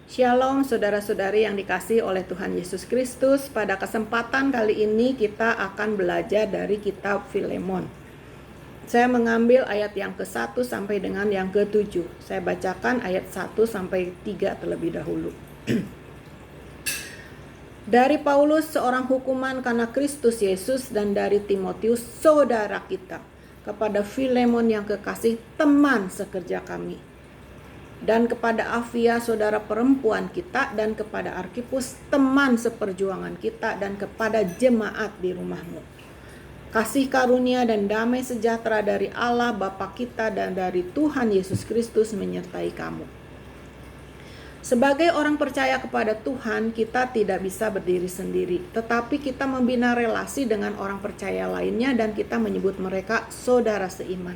Shalom saudara-saudari yang dikasihi oleh Tuhan Yesus Kristus. Pada kesempatan kali ini kita akan belajar dari kitab Filemon. Saya mengambil ayat yang ke-1 sampai dengan yang ke-7. Saya bacakan ayat 1 sampai 3 terlebih dahulu. Dari Paulus, seorang hukuman karena Kristus Yesus, dan dari Timotius, saudara kita, kepada Filemon yang kekasih, teman sekerja kami, dan kepada Afia, saudara perempuan kita, dan kepada Arkipus, teman seperjuangan kita, dan kepada jemaat di rumahmu. Kasih karunia dan damai sejahtera dari Allah Bapa kita dan dari Tuhan Yesus Kristus menyertai kamu. Sebagai orang percaya kepada Tuhan, kita tidak bisa berdiri sendiri, tetapi kita membina relasi dengan orang percaya lainnya, dan kita menyebut mereka saudara seiman.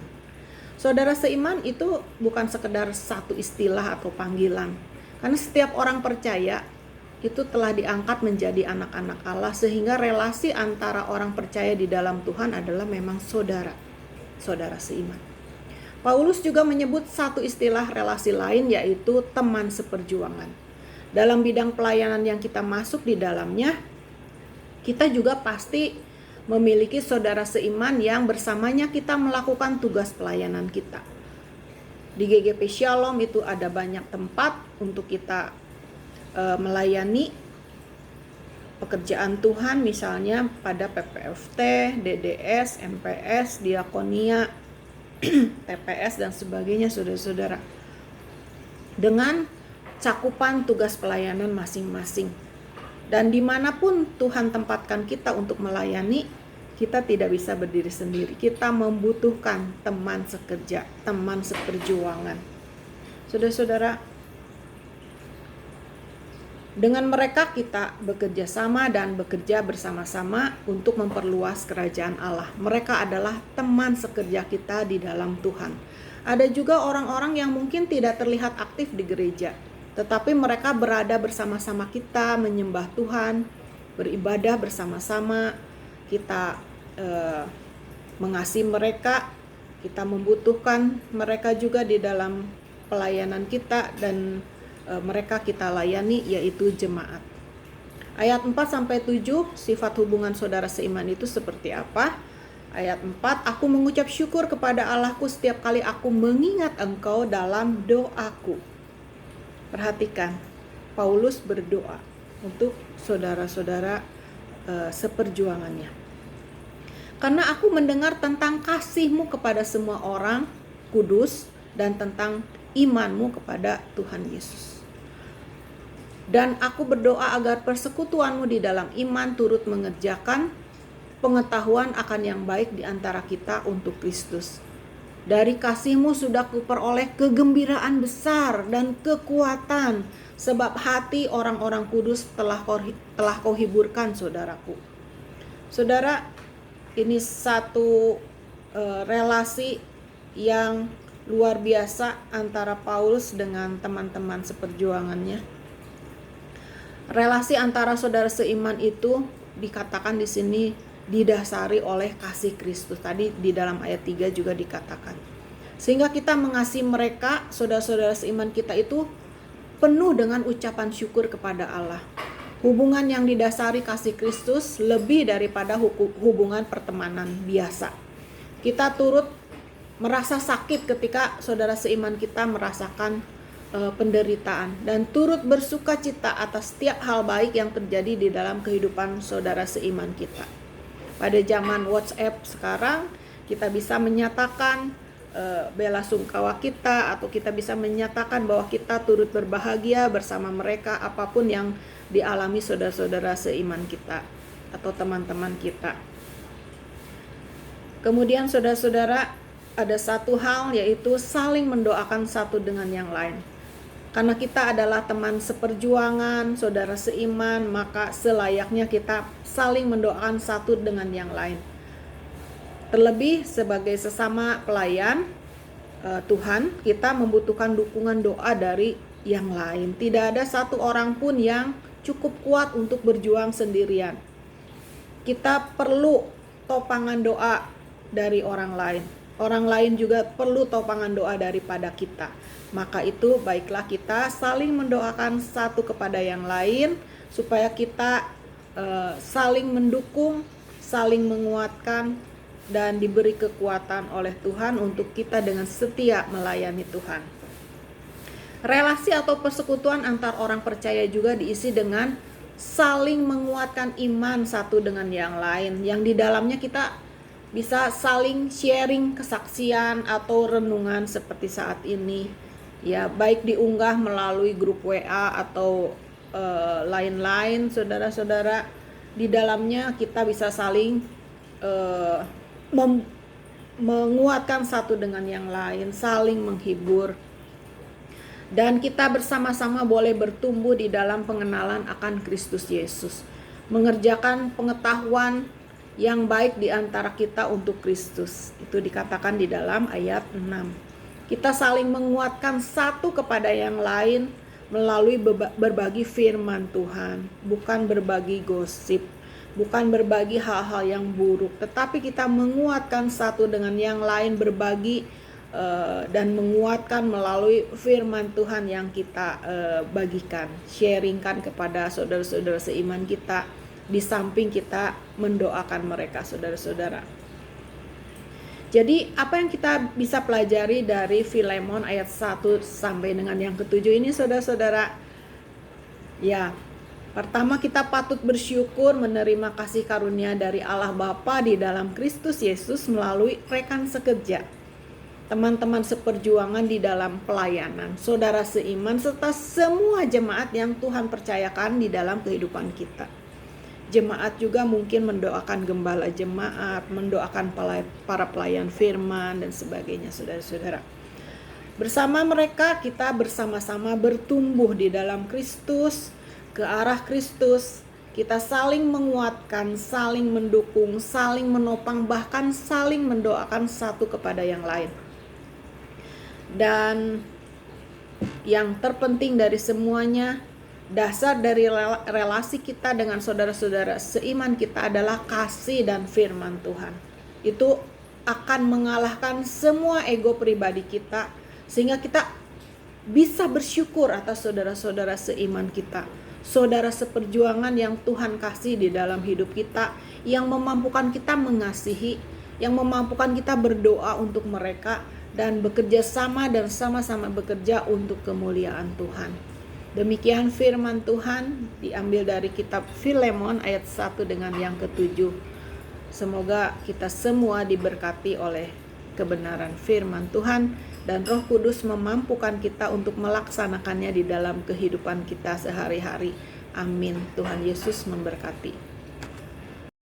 Saudara seiman itu bukan sekedar satu istilah atau panggilan. Karena setiap orang percaya itu telah diangkat menjadi anak-anak Allah, sehingga relasi antara orang percaya di dalam Tuhan adalah memang saudara seiman. Paulus juga menyebut satu istilah relasi lain, yaitu teman seperjuangan. Dalam bidang pelayanan yang kita masuk di dalamnya, kita juga pasti memiliki saudara seiman yang bersamanya kita melakukan tugas pelayanan kita. Di GGP Shalom itu ada banyak tempat untuk kita melayani pekerjaan Tuhan, misalnya pada PPFT, DDS, MPS, Diakonia, TPS dan sebagainya, saudara-saudara, dengan cakupan tugas pelayanan masing-masing. Dan dimanapun Tuhan tempatkan kita untuk melayani, kita tidak bisa berdiri sendiri. Kita membutuhkan teman sekerja, teman seperjuangan. Saudara-saudara, dengan mereka kita bekerja sama dan bekerja bersama-sama untuk memperluas kerajaan Allah. Mereka adalah teman sekerja kita di dalam Tuhan. Ada juga orang-orang yang mungkin tidak terlihat aktif di gereja, tetapi mereka berada bersama-sama kita, menyembah Tuhan, beribadah bersama-sama. Kita mengasihi mereka, kita membutuhkan mereka juga di dalam pelayanan kita, dan mereka kita layani, yaitu jemaat. Ayat 4-7, sifat hubungan saudara seiman itu seperti apa? Ayat 4, aku mengucap syukur kepada Allahku setiap kali aku mengingat engkau dalam doaku. Perhatikan, Paulus berdoa untuk saudara-saudara seperjuangannya. Karena aku mendengar tentang kasih-Mu kepada semua orang kudus dan tentang iman-Mu kepada Tuhan Yesus. Dan aku berdoa agar persekutuan-Mu di dalam iman turut mengerjakan pengetahuan akan yang baik di antara kita untuk Kristus. Dari kasih-Mu sudah kuperoleh kegembiraan besar dan kekuatan, sebab hati orang-orang kudus telah kau hiburkan, saudaraku. Saudara, ini satu relasi yang luar biasa antara Paulus dengan teman-teman seperjuangannya. Relasi antara saudara seiman itu dikatakan di sini didasari oleh kasih Kristus. Tadi di dalam ayat 3 juga dikatakan. Sehingga kita mengasihi mereka, saudara-saudara seiman kita itu penuh dengan ucapan syukur kepada Allah. Hubungan yang didasari kasih Kristus lebih daripada hubungan pertemanan biasa. Kita turut merasa sakit ketika saudara seiman kita merasakan penderitaan, dan turut bersuka cita atas setiap hal baik yang terjadi di dalam kehidupan saudara seiman kita. Pada zaman WhatsApp sekarang, kita bisa menyatakan bela sungkawa kita, atau kita bisa menyatakan bahwa kita turut berbahagia bersama mereka apapun yang dialami saudara-saudara seiman kita atau teman-teman kita. Kemudian saudara-saudara, ada satu hal, yaitu saling mendoakan satu dengan yang lain. Karena kita adalah teman seperjuangan, saudara seiman, maka selayaknya kita saling mendoakan satu dengan yang lain. Terlebih sebagai sesama pelayan Tuhan, kita membutuhkan dukungan doa dari yang lain. Tidak ada satu orang pun yang cukup kuat untuk berjuang sendirian. Kita perlu topangan doa dari orang lain. Orang lain juga perlu topangan doa daripada kita. Maka itu baiklah kita saling mendoakan satu kepada yang lain, supaya kita saling mendukung, saling menguatkan, dan diberi kekuatan oleh Tuhan untuk kita dengan setia melayani Tuhan. Relasi atau persekutuan antar orang percaya juga diisi dengan saling menguatkan iman satu dengan yang lain, yang di dalamnya kita bisa saling sharing kesaksian atau renungan seperti saat ini. Ya, baik diunggah melalui grup WA atau lain-lain, saudara-saudara. Di dalamnya kita bisa saling menguatkan satu dengan yang lain, saling menghibur. Dan kita bersama-sama boleh bertumbuh di dalam pengenalan akan Kristus Yesus, mengerjakan pengetahuan yang baik di antara kita untuk Kristus. Itu dikatakan di dalam ayat 6. Kita saling menguatkan satu kepada yang lain melalui berbagi firman Tuhan, bukan berbagi gosip, bukan berbagi hal-hal yang buruk, tetapi kita menguatkan satu dengan yang lain, berbagi dan menguatkan melalui firman Tuhan yang kita bagikan, sharingkan kepada saudara-saudara seiman kita, di samping kita mendoakan mereka, saudara-saudara. Jadi apa yang kita bisa pelajari dari Filemon ayat 1 sampai dengan yang ke-7 ini, saudara-saudara? Ya, pertama kita patut bersyukur menerima kasih karunia dari Allah Bapa di dalam Kristus Yesus melalui rekan sekerja, teman-teman seperjuangan di dalam pelayanan, saudara seiman, serta semua jemaat yang Tuhan percayakan di dalam kehidupan kita. Jemaat juga mungkin mendoakan gembala jemaat, mendoakan para pelayan firman dan sebagainya, saudara-saudara. Bersama mereka kita bersama-sama bertumbuh di dalam Kristus, ke arah Kristus. Kita saling menguatkan, saling mendukung, saling menopang, bahkan saling mendoakan satu kepada yang lain. Dan yang terpenting dari semuanya, dasar dari relasi kita dengan saudara-saudara seiman kita adalah kasih dan firman Tuhan. Itu akan mengalahkan semua ego pribadi kita, sehingga kita bisa bersyukur atas saudara-saudara seiman kita, saudara seperjuangan yang Tuhan kasih di dalam hidup kita, yang memampukan kita mengasihi, yang memampukan kita berdoa untuk mereka, dan bekerja sama dan sama-sama bekerja untuk kemuliaan Tuhan. Demikian firman Tuhan diambil dari kitab Filemon ayat 1 dengan yang ke-7. Semoga kita semua diberkati oleh kebenaran firman Tuhan, dan Roh Kudus memampukan kita untuk melaksanakannya di dalam kehidupan kita sehari-hari. Amin. Tuhan Yesus memberkati.